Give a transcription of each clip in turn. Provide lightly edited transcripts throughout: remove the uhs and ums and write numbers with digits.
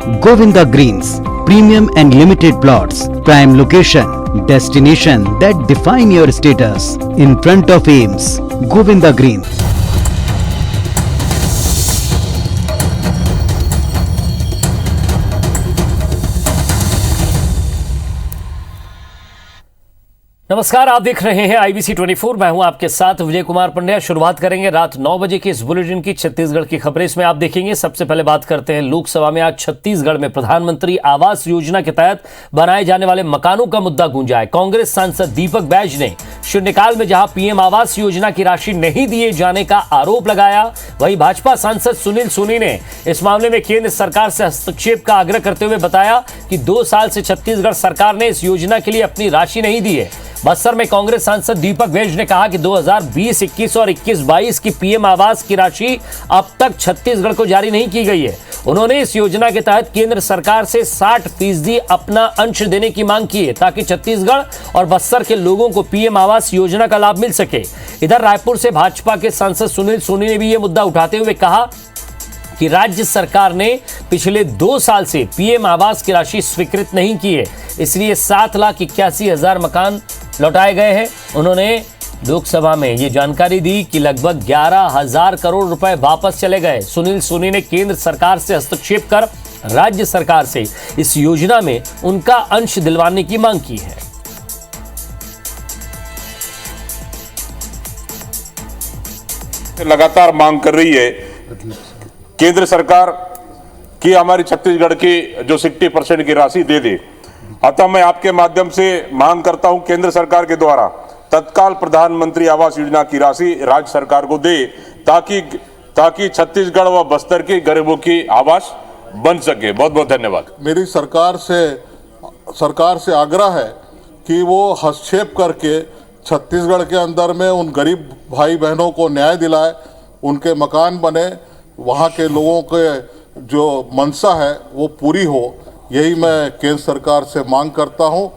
Govinda Greens, premium and limited plots, prime location, destination that define your status. In front of Ames, Govinda Greens. नमस्कार, आप देख रहे हैं IBC 24। मैं हूं आपके साथ विजय कुमार पंड्या। शुरुआत करेंगे रात 9 बजे के इस बुलेटिन की छत्तीसगढ़ की खबरें। इसमें आप देखेंगे सबसे पहले बात करते हैं लोकसभा में आज छत्तीसगढ़ में प्रधानमंत्री आवास योजना के तहत बनाए जाने वाले मकानों का मुद्दा गूंजा है। कांग्रेस सांसद दीपक बैज ने शून्यकाल में जहां पीएम आवास योजना की राशि नहीं दिए जाने का आरोप लगाया, वहीं भाजपा सांसद सुनील सोनी ने इस मामले में केंद्र सरकार से हस्तक्षेप का आग्रह करते हुए बताया कि 2 साल से छत्तीसगढ़ सरकार ने इस योजना के लिए अपनी राशि नहीं दी है। बस्तर में कांग्रेस सांसद दीपक बैज ने कहा कि 2020-21 और 21-22 की पीएम आवास की राशि अब तक छत्तीसगढ़ को जारी नहीं की गई है। उन्होंने इस योजना के तहत केंद्र सरकार से 60% अपना अंश देने की मांग की है ताकि छत्तीसगढ़ और बस्तर के लोगों को पीएम आवास योजना का लाभ मिल सके। इधर रायपुर से भाजपा के सांसद सुनील सोनी ने भी यह मुद्दा उठाते हुए कहा कि राज्य सरकार ने पिछले 2 साल से पीएम आवास की राशि स्वीकृत नहीं की है, इसलिए 7,81,000 मकान लौटाए गए हैं। उन्होंने लोकसभा में ये जानकारी दी कि लगभग 11,000 करोड़ रुपए वापस चले गए। सुनील सोनी ने केंद्र सरकार से हस्तक्षेप कर राज्य सरकार से इस योजना में उनका अंश दिलवाने की मांग की है। लगातार मांग कर रही है केंद्र सरकार की हमारी छत्तीसगढ़ की जो 60% की राशि दे दे। अतः मैं आपके माध्यम से मांग करता हूं केंद्र सरकार के द्वारा तत्काल प्रधानमंत्री आवास योजना की राशि राज्य सरकार को दे ताकि छत्तीसगढ़ व बस्तर के गरीबों की आवास बन सके। बहुत बहुत धन्यवाद। मेरी सरकार से आग्रह है कि वो हस्तक्षेप करके छत्तीसगढ़ के अंदर में उन गरीब भाई बहनों को न्याय दिलाए, उनके मकान बने, वहाँ के लोगों के जो मंशा है वो पूरी हो। यही मैं केंद्र सरकार से मांग करता हूं।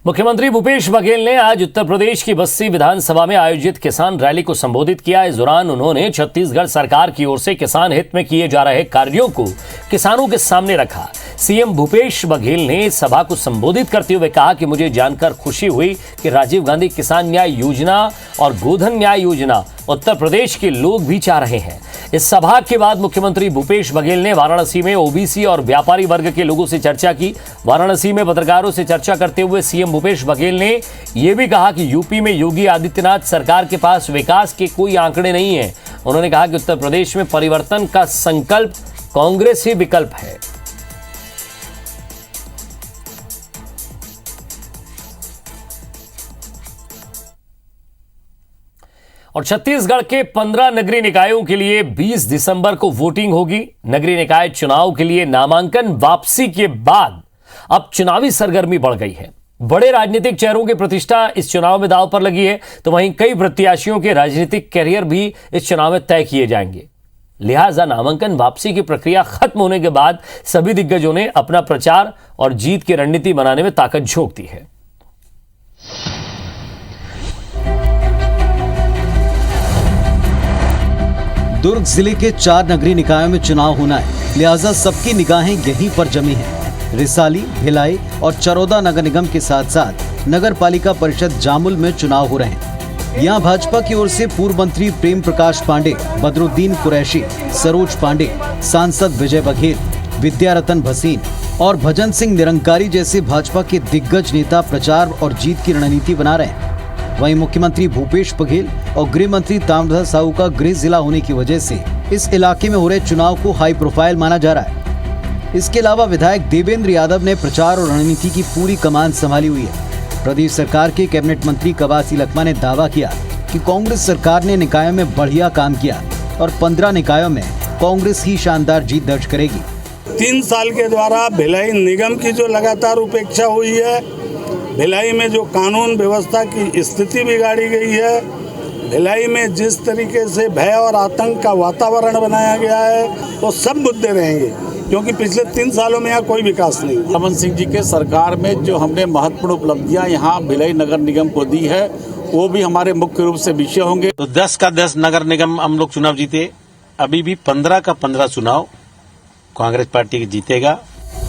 मुख्यमंत्री भूपेश बघेल ने आज उत्तर प्रदेश की बस्ती विधानसभा में आयोजित किसान रैली को संबोधित किया। इस दौरान उन्होंने छत्तीसगढ़ सरकार की ओर से किसान हित में किए जा रहे कार्यों को किसानों के सामने रखा। सीएम भूपेश बघेल ने सभा को संबोधित करते हुए कहा कि मुझे जानकर खुशी हुई कि राजीव गांधी किसान न्याय योजना और गोधन न्याय योजना उत्तर प्रदेश के लोग भी चाह रहे हैं। इस सभा के बाद मुख्यमंत्री भूपेश बघेल ने वाराणसी में ओबीसी और व्यापारी वर्ग के लोगों से चर्चा की। वाराणसी में पत्रकारों से चर्चा करते हुए सीएम भूपेश बघेल ने यह भी कहा कि यूपी में योगी आदित्यनाथ सरकार के पास विकास के कोई आंकड़े नहीं है। उन्होंने कहा कि उत्तर प्रदेश में परिवर्तन का संकल्प कांग्रेस ही विकल्प है। और छत्तीसगढ़ के 15 नगरीय निकायों के लिए 20 दिसंबर को वोटिंग होगी। नगरीय निकाय चुनाव के लिए नामांकन वापसी के बाद अब चुनावी सरगर्मी बढ़ गई है। बड़े राजनीतिक चेहरों की प्रतिष्ठा इस चुनाव में दांव पर लगी है, तो वहीं कई प्रत्याशियों के राजनीतिक कैरियर भी इस चुनाव में तय किए जाएंगे। लिहाजा नामांकन वापसी की प्रक्रिया खत्म होने के बाद सभी दिग्गजों ने अपना प्रचार और जीत की रणनीति बनाने में ताकत झोंक दी है। दुर्ग जिले के 4 नगरीय निकायों में चुनाव होना है, लिहाजा सबकी निगाहें यहीं पर जमी हैं। रिसाली, भिलाई और चरौदा नगर निगम के साथ साथ नगर पालिका परिषद जामुल में चुनाव हो रहे हैं। यहाँ भाजपा की ओर से पूर्व मंत्री प्रेम प्रकाश पांडे, बदरुद्दीन कुरैशी, सरोज पांडे, सांसद विजय बघेल, विद्यारतन भसीन और भजन सिंह निरंकारी जैसे भाजपा के दिग्गज नेता प्रचार और जीत की रणनीति बना रहे हैं। वहीं मुख्यमंत्री भूपेश बघेल और गृह मंत्री ताम्रध्वज साहू का गृह जिला होने की वजह से इस इलाके में हो रहे चुनाव को हाई प्रोफाइल माना जा रहा है। इसके अलावा विधायक देवेंद्र यादव ने प्रचार और रणनीति की पूरी कमान संभाली हुई है। प्रदेश सरकार के कैबिनेट मंत्री कवासी लखमा ने दावा किया कि कांग्रेस सरकार ने निकायों में बढ़िया काम किया और 15 निकायों में कांग्रेस ही शानदार जीत दर्ज करेगी। 3 साल के द्वारा भिलाई निगम की जो लगातार उपेक्षा हुई है, भिलाई में जो कानून व्यवस्था की स्थिति बिगाड़ी गई है, भिलाई में जिस तरीके से भय और आतंक का वातावरण बनाया गया है, वो सब मुद्दे रहेंगे क्योंकि पिछले 3 सालों में यहाँ कोई विकास नहीं। रमन सिंह जी के सरकार में जो हमने महत्वपूर्ण उपलब्धियां यहाँ भिलाई नगर निगम को दी है, वो भी हमारे मुख्य रूप से विषय होंगे। तो 10 का 10 नगर निगम हम लोग चुनाव जीते, अभी भी 15 का 15 चुनाव कांग्रेस पार्टी जीतेगा।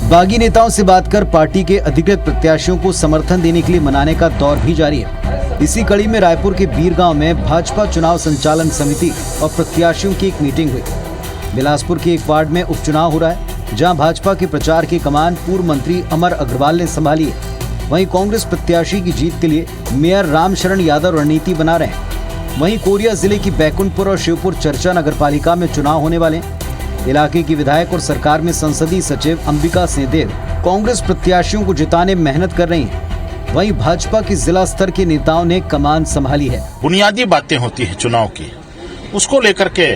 बागी नेताओं से बात कर पार्टी के अधिकृत प्रत्याशियों को समर्थन देने के लिए मनाने का दौर भी जारी है। इसी कड़ी में रायपुर के बीरगांव में भाजपा चुनाव संचालन समिति और प्रत्याशियों की एक मीटिंग हुई। बिलासपुर के एक वार्ड में उपचुनाव हो रहा है, जहां भाजपा के प्रचार की कमान पूर्व मंत्री अमर अग्रवाल ने संभाली है। वहीं कांग्रेस प्रत्याशी की जीत के लिए मेयर रामशरण यादव रणनीति बना रहे हैं। वहीं कोरिया जिले की बैकुंठपुर और शिवपुर चर्चा नगरपालिका में चुनाव होने वाले हैं। इलाके की विधायक और सरकार में संसदीय सचिव अंबिका सिंहदेव कांग्रेस प्रत्याशियों को जिताने मेहनत कर रही हैं। वहीं भाजपा की जिला स्तर के नेताओं ने कमान संभाली है। बुनियादी बातें होती है चुनाव की, उसको लेकर के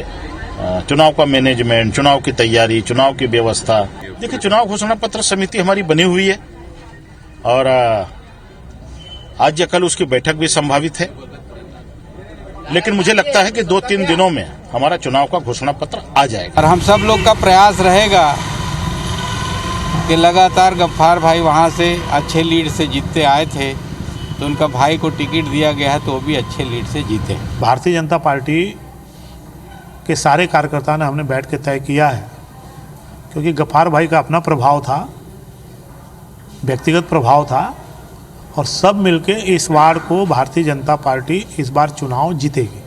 चुनाव का मैनेजमेंट, चुनाव की तैयारी, चुनाव की व्यवस्था। देखिए, चुनाव घोषणा पत्र समिति हमारी बनी हुई है और आज या कल उसकी बैठक भी संभावित है, लेकिन मुझे लगता है कि 2-3 दिनों में हमारा चुनाव का घोषणा पत्र आ जाएगा। और हम सब लोग का प्रयास रहेगा कि लगातार गफ्फार भाई वहां से अच्छे लीड से जीतते आए थे, तो उनका भाई को टिकट दिया गया है तो वो भी अच्छे लीड से जीते। भारतीय जनता पार्टी के सारे कार्यकर्ताओं ने हमने बैठ के तय किया है, क्योंकि गफ्फार भाई का अपना प्रभाव था, व्यक्तिगत प्रभाव था, और सब मिलके इस वार्ड को भारतीय जनता पार्टी इस बार चुनाव जीतेगी।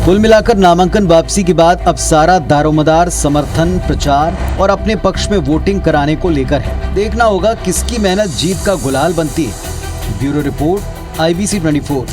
कुल मिलाकर नामांकन वापसी के बाद अब सारा दारोमदार समर्थन, प्रचार और अपने पक्ष में वोटिंग कराने को लेकर है। देखना होगा किसकी मेहनत जीत का गुलाल बनती है। Bureau report, IBC 24।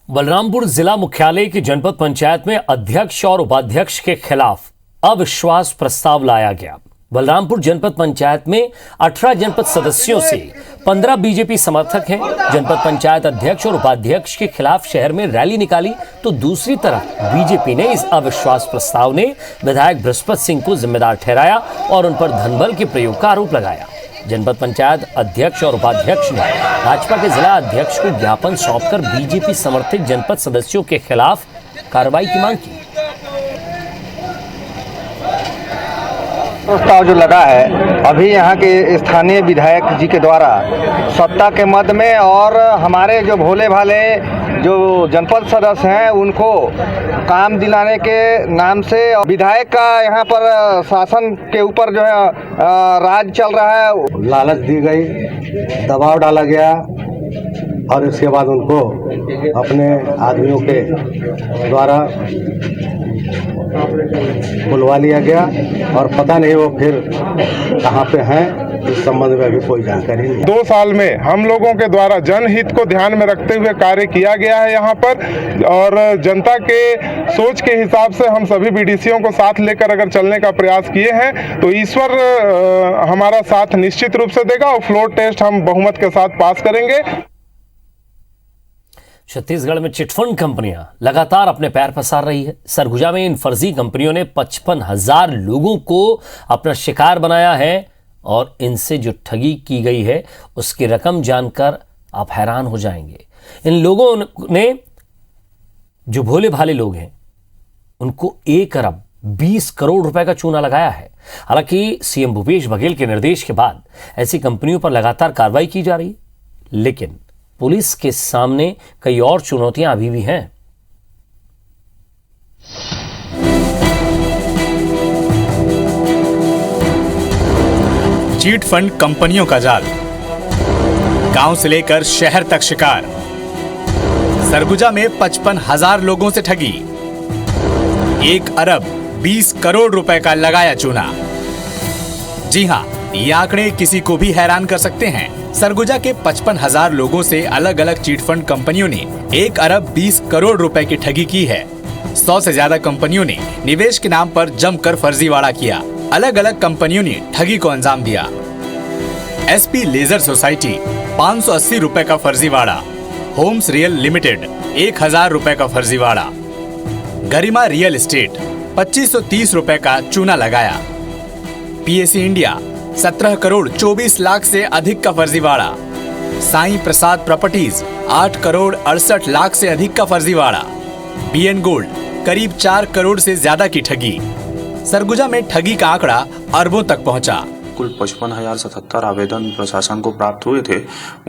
बलरामपुर जिला मुख्यालय की जनपद पंचायत में अध्यक्ष और उपाध्यक्ष के खिलाफ अविश्वास प्रस्ताव लाया गया। बलरामपुर जनपद पंचायत में 18 जनपद सदस्यों से 15 बीजेपी समर्थक हैं। जनपद पंचायत अध्यक्ष और उपाध्यक्ष के खिलाफ शहर में रैली निकाली, तो दूसरी तरफ बीजेपी ने इस अविश्वास प्रस्ताव ने विधायक बृहस्पति सिंह को जिम्मेदार ठहराया और उन पर धनबल के प्रयोग का आरोप लगाया। जनपद पंचायत अध्यक्ष और उपाध्यक्ष ने भाजपा के जिला अध्यक्ष को ज्ञापन सौंपकर बीजेपी समर्थित जनपद सदस्यों के खिलाफ कार्रवाई की मांग की। प्रस्ताव जो लगा है अभी यहाँ के स्थानीय विधायक जी के द्वारा सत्ता के मद में, और हमारे जो भोले भाले जो जनपद सदस्य हैं उनको काम दिलाने के नाम से विधायक का यहाँ पर शासन के ऊपर जो है राज चल रहा है। लालच दी गई, दबाव डाला गया और इसके बाद उनको अपने आदमियों के द्वारा बुलवा लिया गया और पता नहीं वो फिर कहाँ पे हैं, इस संबंध में अभी कोई जानकारी नहीं। 2 साल में हम लोगों के द्वारा जनहित को ध्यान में रखते हुए कार्य किया गया है यहाँ पर, और जनता के सोच के हिसाब से हम सभी बीडीसीओं को साथ लेकर अगर चलने का प्रयास किए हैं तो ईश्वर हमारा साथ निश्चित रूप से देगा और फ्लोर टेस्ट हम बहुमत के साथ पास करेंगे। छत्तीसगढ़ में चिटफंड कंपनियां लगातार अपने पैर पसार रही है। सरगुजा में इन फर्जी कंपनियों ने 55,000 लोगों को अपना शिकार बनाया है और इनसे जो ठगी की गई है उसकी रकम जानकर आप हैरान हो जाएंगे। इन लोगों ने, जो भोले भाले लोग हैं, उनको 1 अरब 20 करोड़ रुपए का चूना लगाया है। हालांकि सीएम भूपेश बघेल के निर्देश के बाद ऐसी कंपनियों पर लगातार कार्रवाई की जा रही है, लेकिन पुलिस के सामने कई और चुनौतियां अभी भी हैं। चीट फंड कंपनियों का जाल, गांव से लेकर शहर तक शिकार। सरगुजा में 55,000 लोगों से ठगी, 1 अरब 20 करोड़ रुपए का लगाया चूना। जी हां, ये आंकड़े किसी को भी हैरान कर सकते हैं। सरगुजा के 55,000 लोगों से अलग अलग चीटफंड कंपनियों ने 1 अरब 20 करोड़ रुपए की ठगी की है। 100 से ज्यादा कंपनियों ने निवेश के नाम पर जमकर फर्जीवाड़ा किया। अलग अलग कंपनियों ने ठगी को अंजाम दिया। SP लेजर सोसाइटी 580 रुपए का फर्जीवाड़ा, होम्स रियल लिमिटेड 1000 रुपए का फर्जीवाड़ा, गरिमा रियल एस्टेट 2530 रुपए का चूना लगाया, PAC इंडिया 17 करोड़ 24 लाख से अधिक का फर्जीवाड़ा, साईं प्रसाद प्रॉपर्टीज 8 करोड़ 68 लाख से अधिक का फर्जीवाड़ा, BN गोल्ड करीब 4 करोड़ से ज्यादा की ठगी। सरगुजा में ठगी का आंकड़ा अरबों तक पहुंचा। कुल 55,077 आवेदन प्रशासन को प्राप्त हुए थे।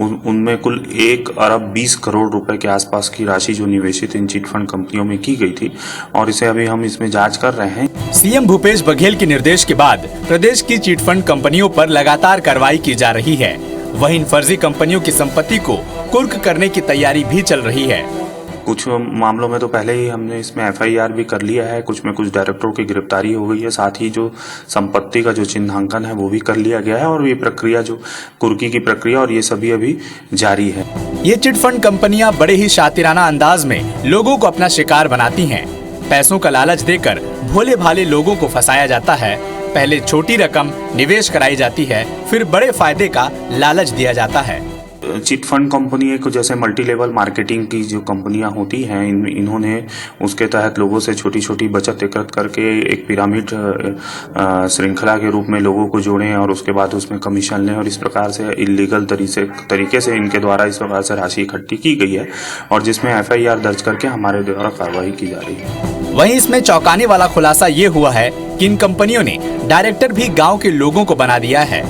उनमें कुल 1 अरब 20 करोड़ रुपए के आसपास की राशि जो निवेशित इन चिट फंड कंपनियों में की गई थी और इसे अभी हम इसमें जांच कर रहे हैं। सीएम भूपेश बघेल के निर्देश के बाद प्रदेश की चिट फंड कंपनियों पर लगातार कार्रवाई की जा रही है। वहीं इन फर्जी कंपनियों की संपत्ति को कुर्क करने की तैयारी भी चल रही है। कुछ मामलों में तो पहले ही हमने इसमें FIR भी कर लिया है, कुछ में कुछ डायरेक्टरों की गिरफ्तारी हो गई है, साथ ही जो संपत्ति का जो चिन्हांकन है वो भी कर लिया गया है और ये प्रक्रिया जो कुर्की की प्रक्रिया और ये सभी अभी जारी है। ये चिट फंड कंपनियां बड़े ही शातिराना अंदाज में लोगों को अपना शिकार बनाती हैं। पैसों का लालच देकर भोले भाले लोगों को फंसाया जाता है। पहले छोटी रकम निवेश कराई जाती है, फिर बड़े फायदे का लालच दिया जाता है। चिट फंड कंपनी एक जैसे मल्टी लेवल मार्केटिंग की जो कंपनियां होती हैं, इन्होंने उसके तहत लोगों से छोटी छोटी बचत एकत्र करके एक पिरामिड श्रृंखला के रूप में लोगों को जोड़ें और उसके बाद उसमें कमीशन लें और इस प्रकार से इलीगल तरीके से इनके द्वारा इस प्रकार से राशि इकट्ठी की गई है और जिसमें FIR दर्ज करके हमारे द्वारा कार्रवाई की जा रही है। वहीं इसमें चौंकाने वाला खुलासा ये हुआ है कि इन कंपनियों ने डायरेक्टर भी गाँव के लोगों को बना दिया है,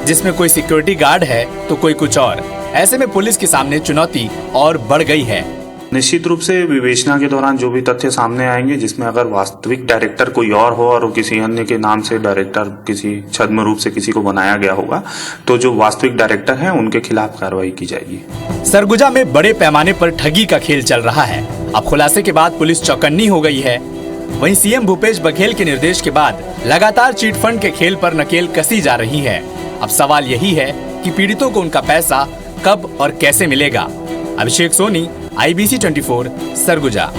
जिसमें कोई सिक्योरिटी गार्ड है तो कोई कुछ और। ऐसे में पुलिस के सामने चुनौती और बढ़ गई है। निश्चित रूप से विवेचना के दौरान जो भी तथ्य सामने आएंगे जिसमें अगर वास्तविक डायरेक्टर कोई और हो और किसी अन्य के नाम से डायरेक्टर किसी छद्म रूप से किसी को बनाया गया होगा तो जो वास्तविक डायरेक्टर हैं उनके खिलाफ कार्रवाई की जाएगी। सरगुजा में बड़े पैमाने पर ठगी का खेल चल रहा है। अब खुलासे के बाद पुलिस चौकन्नी हो गई है। वहीं सीएम भूपेश बघेल के निर्देश के बाद लगातार चिट फंड के खेल पर नकेल कसी जा रही है। अब सवाल यही है कि पीड़ितों को उनका पैसा कब और कैसे मिलेगा। अभिषेक सोनी, IBC 24, सरगुजा।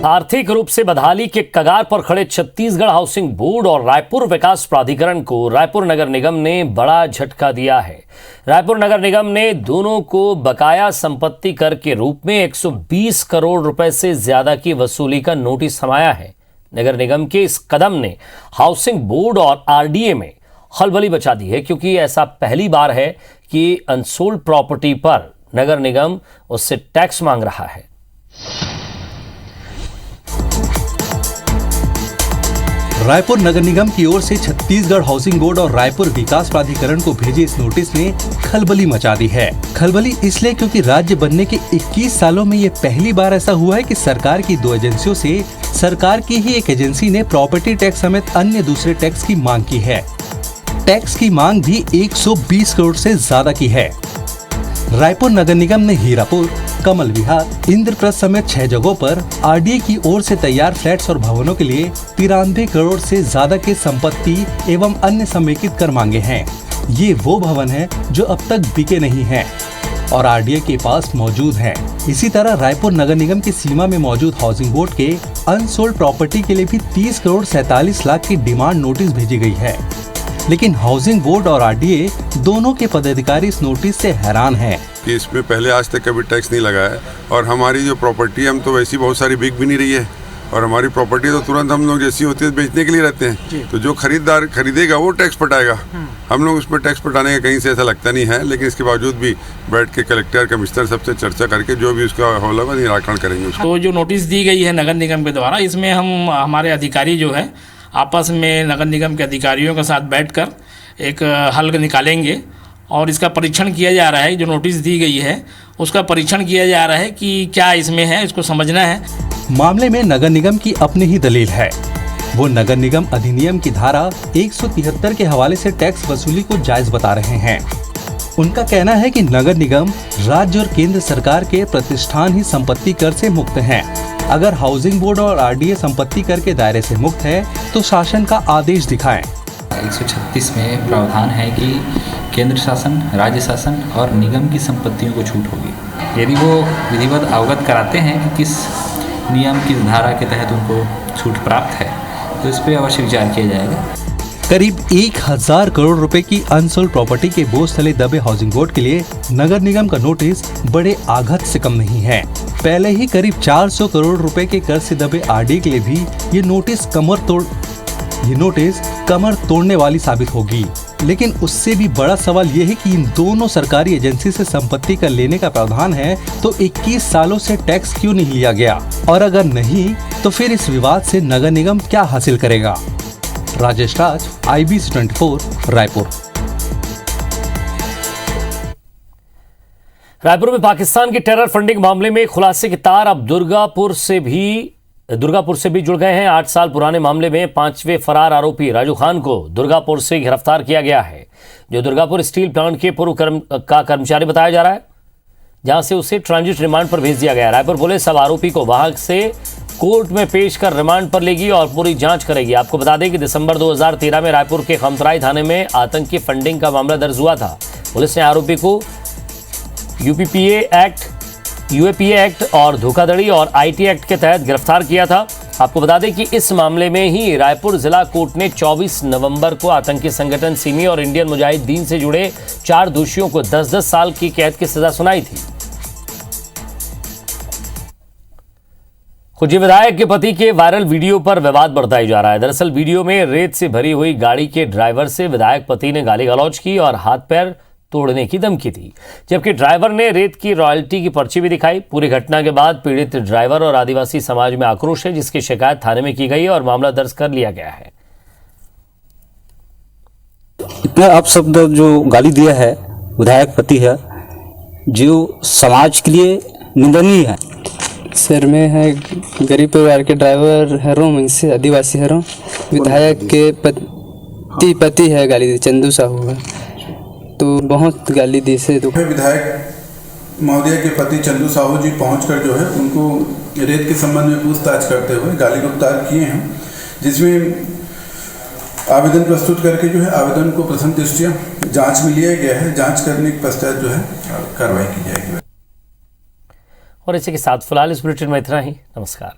आर्थिक रूप से बदहाली के कगार पर खड़े छत्तीसगढ़ हाउसिंग बोर्ड और रायपुर विकास प्राधिकरण को रायपुर नगर निगम ने बड़ा झटका दिया है। रायपुर नगर निगम ने दोनों को बकाया संपत्ति कर के रूप में 120 करोड़ रुपए से ज्यादा की वसूली का नोटिस थमाया है। नगर निगम के इस कदम ने हाउसिंग बोर्ड और RDA में खलबली मचा दी है, क्योंकि ऐसा पहली बार है कि अनसोल्ड प्रॉपर्टी पर नगर निगम उससे टैक्स मांग रहा है। रायपुर नगर निगम की ओर से छत्तीसगढ़ हाउसिंग बोर्ड और रायपुर विकास प्राधिकरण को भेजे इस नोटिस ने खलबली मचा दी है। खलबली इसलिए क्योंकि राज्य बनने के 21 सालों में ये पहली बार ऐसा हुआ है कि सरकार की दो एजेंसियों से सरकार की ही एक एजेंसी ने प्रॉपर्टी टैक्स समेत अन्य दूसरे टैक्स की मांग की है। टैक्स की मांग भी 120 करोड़ से ज्यादा की है। रायपुर नगर निगम ने हीरापुर, कमल विहार, इंद्रप्रस्थ समेत 6 जगहों पर RDA की ओर से तैयार फ्लैट्स और भवनों के लिए 93 करोड़ से ज्यादा के संपत्ति एवं अन्य समेकित कर मांगे हैं। ये वो भवन है जो अब तक बिके नहीं हैं और RDA के पास मौजूद हैं। इसी तरह रायपुर नगर निगम की सीमा में मौजूद हाउसिंग बोर्ड के अनसोल्ड प्रॉपर्टी के लिए भी 30 करोड़ 47 लाख की डिमांड नोटिस भेजी गई है। लेकिन हाउसिंग बोर्ड और RDA दोनों के पदाधिकारी इस नोटिस से हैरान हैं कि इसमें पहले आज तक कभी टैक्स नहीं लगा है और हमारी जो प्रॉपर्टी हम तो वैसी बहुत सारी बिक भी नहीं रही है और हमारी प्रॉपर्टी तो तुरंत हम लोग जैसी होती है बेचने के लिए रहते हैं, तो जो खरीदार खरीदेगा वो टैक्स पटाएगा। हम लोग उसमें टैक्स पटाने का कहीं से ऐसा लगता नहीं है, लेकिन इसके बावजूद भी बैठ के कलेक्टर कमिश्नर सबसे चर्चा करके जो भी उसका होगा निराकरण करेंगे। तो जो नोटिस दी गई है नगर निगम के द्वारा, इसमें हम हमारे अधिकारी जो है आपस में नगर निगम के अधिकारियों के साथ बैठकर एक हल निकालेंगे और इसका परीक्षण किया जा रहा है। जो नोटिस दी गई है उसका परीक्षण किया जा रहा है कि क्या इसमें है, इसको समझना है। मामले में नगर निगम की अपनी ही दलील है। वो नगर निगम अधिनियम की धारा 173 के हवाले से टैक्स वसूली को जायज बता रहे हैं। उनका कहना है कि नगर निगम राज्य और केंद्र सरकार के प्रतिष्ठान ही संपत्ति कर से मुक्त हैं। अगर हाउसिंग बोर्ड और RDA संपत्ति कर के दायरे से मुक्त है तो शासन का आदेश दिखाएं। 136 में प्रावधान है कि केंद्र शासन, राज्य शासन और निगम की संपत्तियों को छूट होगी यदि वो विधिवत अवगत कराते हैं कि किस नियम, किस धारा के तहत उनको छूट प्राप्त है, तो इस पर अवश्य विचार किया जाएगा। करीब 1000 करोड़ रुपए की अनसोल्ड प्रॉपर्टी के बोझ तले दबे हाउसिंग बोर्ड के लिए नगर निगम का नोटिस बड़े आघात से कम नहीं है। पहले ही करीब 400 करोड़ रुपए के कर्ज से दबे RDA के लिए भी ये नोटिस कमर तोड़ने वाली साबित होगी। लेकिन उससे भी बड़ा सवाल ये है कि इन दोनों सरकारी एजेंसी से संपत्ति कर लेने का प्रावधान है, तो 21 सालों से टैक्स क्यों नहीं लिया गया, और अगर नहीं तो फिर इस विवाद से नगर निगम क्या हासिल करेगा। राजेश राज, IBC 24 रायपुर। रायपुर में पाकिस्तान की टेरर फंडिंग मामले में खुलासे के तार अब दुर्गापुर से भी जुड़ गए हैं। 8 साल पुराने मामले में 5वें फरार आरोपी राजू खान को दुर्गापुर से गिरफ्तार किया गया है, जो दुर्गापुर स्टील प्लांट के पूर्व कर्मचारी बताया जा रहा है, जहां से उसे ट्रांजिट रिमांड पर भेज दिया गया। रायपुर पुलिस अब आरोपी को वहां से कोर्ट में पेश कर रिमांड पर लेगी और पूरी जांच करेगी। आपको बता दें कि दिसंबर 2013 में रायपुर के खमतराई थाने में आतंकी फंडिंग का मामला दर्ज हुआ था। पुलिस ने आरोपी को यूएपीए एक्ट और धोखाधड़ी और IT एक्ट के तहत गिरफ्तार किया था। आपको बता दें कि इस मामले में ही रायपुर जिला कोर्ट ने 24 नवंबर को आतंकी संगठन सिमी और इंडियन मुजाहिदीन से जुड़े 4 दोषियों को 10-10 साल की कैद की सजा सुनाई थी। खुजी विधायक के पति के वायरल वीडियो पर विवाद बढ़ता ही जा रहा है। दरअसल वीडियो में रेत से भरी हुई गाड़ी के ड्राइवर से विधायक पति ने गाली गलौज की और हाथ पैर तोड़ने की धमकी दी, जबकि ड्राइवर ने रेत की रॉयल्टी की पर्ची भी दिखाई। पूरी घटना के बाद पीड़ित ड्राइवर और आदिवासी समाज में आक्रोश है, जिसकी शिकायत थाने में की गई और मामला दर्ज कर लिया गया है। इतना अपशब्द जो गाली दिया है विधायक पति है, जो समाज के लिए निंदनीय है। सर मैं है गरीब परिवार के ड्राइवर हूँ, मुझसे आदिवासी हूँ। विधायक के पति है गाली दी, चंदू साहू है, तो बहुत गाली दी से। विधायक महोदय के पति चंदू साहू जी पहुंचकर जो है उनको रेत के संबंध में पूछताछ करते हुए गाली गुप्तार किए हैं, जिसमें आवेदन प्रस्तुत करके जो है आवेदन को प्रथम दृष्टया जांच में लिया गया है। जांच करने के पश्चात जो है कार्रवाई की जाएगी। और इसी के साथ फिलहाल इस बुलेटिन में इतना ही। नमस्कार।